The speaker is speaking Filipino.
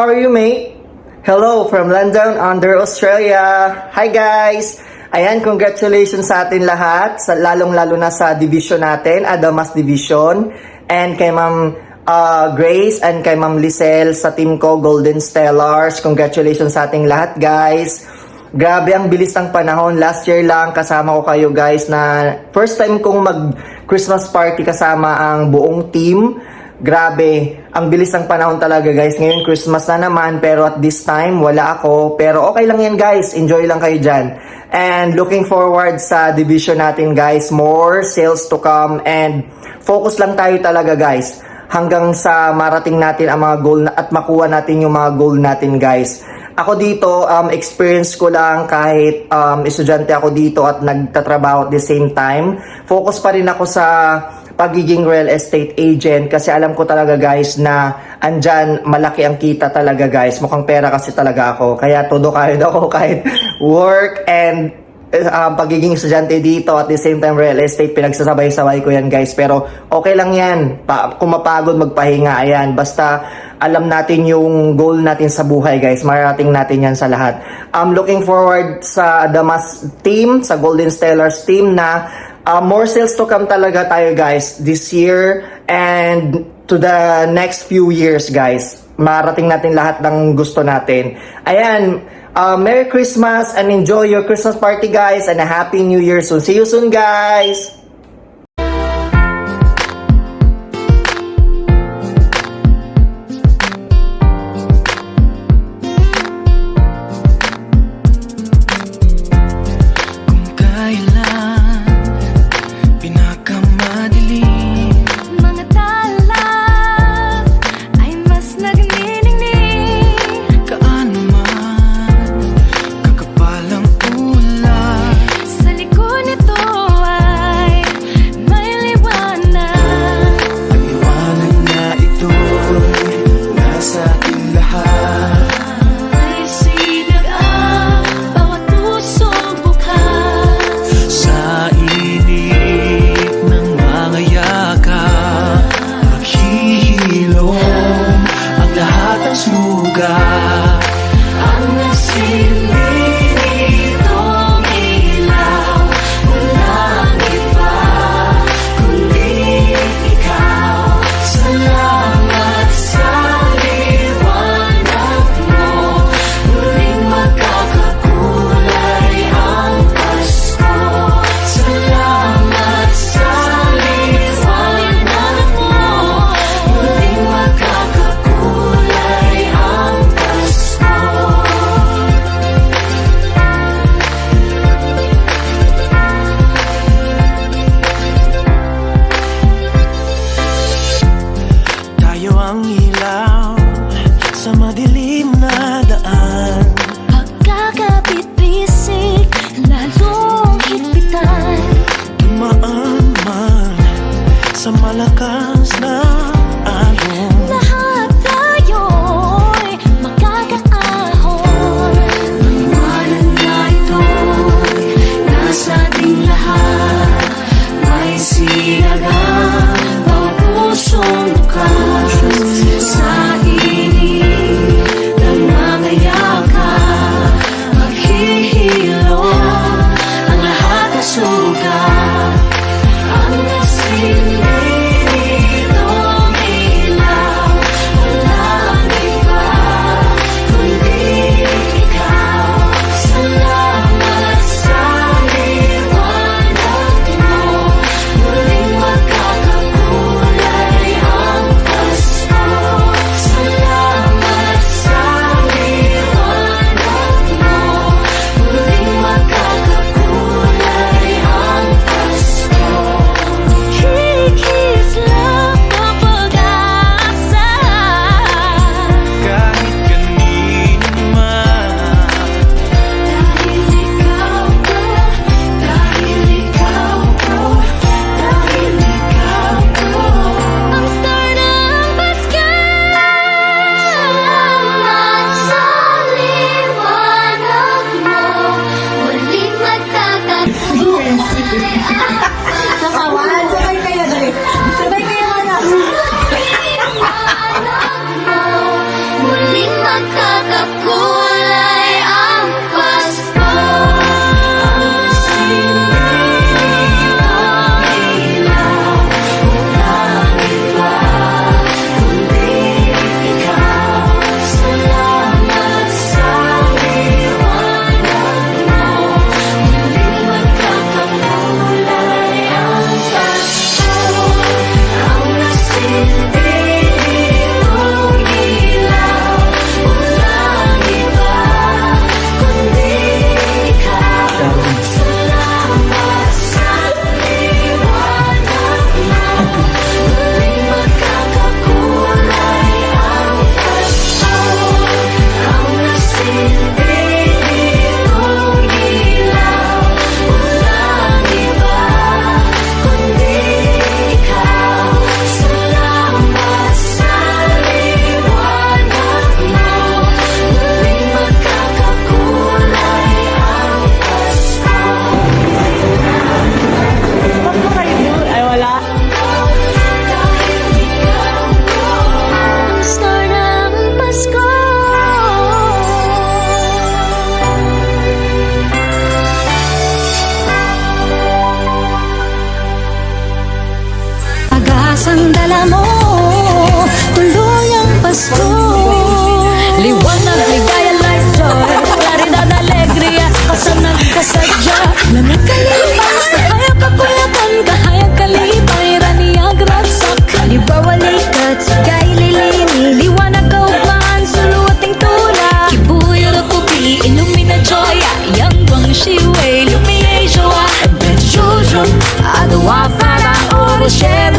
how are you, mate? Hello from London, under Australia. Hi guys! Ayan, congratulations sa atin lahat, lalong-lalo na sa division natin, Adamas Division. And kay Ma'am Grace and kay Ma'am Lisel sa team ko, Golden Stellars. Congratulations sa ating lahat, guys. Grabe ang bilis ng panahon. Last year lang kasama ko kayo, guys, na first time kong mag-Christmas party kasama ang buong team. Grabe, ang bilis ng panahon talaga, guys. Ngayon Christmas na naman, pero at this time wala ako. Pero okay lang yan, guys. Enjoy lang kayo dyan. And looking forward sa division natin, guys. More sales to come and focus lang tayo talaga, guys. Hanggang sa marating natin ang mga goal at makuha natin yung mga goal natin, guys. Ako dito, experience ko lang kahit estudyante ako dito at nagtatrabaho at the same time. Focus pa rin ako sa pagiging real estate agent kasi alam ko talaga, guys, na andyan malaki ang kita talaga, guys. Mukhang pera kasi talaga ako. Kaya todo kahit ako kahit work and pagiging estudyante dito at the same time real estate, pinagsasabay-sabay ko yan, guys. Pero okay lang yan. Kung mapagod, magpahinga. Ayan, basta alam natin yung goal natin sa buhay, guys. Marating natin yan sa lahat. Looking forward sa Damas team, sa Golden Stellars team na more sales to come talaga tayo, guys, this year and to the next few years, guys. Marating natin lahat ng gusto natin. Ayan, Merry Christmas and enjoy your Christmas party, guys, and a Happy New Year soon. See you soon, guys! Sa malakas na alon, lahat tayo'y magkakaahon. Maliwanag na ito'y nasa ating lahat. May sinagang bawat pusong bukas. Sa init ng mga yakap, maghihilom ang lahat na sugat. Ang nasilip nito Halimbawa likat, sigay lilini Liwanag kaugman, suluating tula Kibuyo na pupi, illumina joya Yang bang shiway, lumiay joa Ben children, adawa fala, oro share,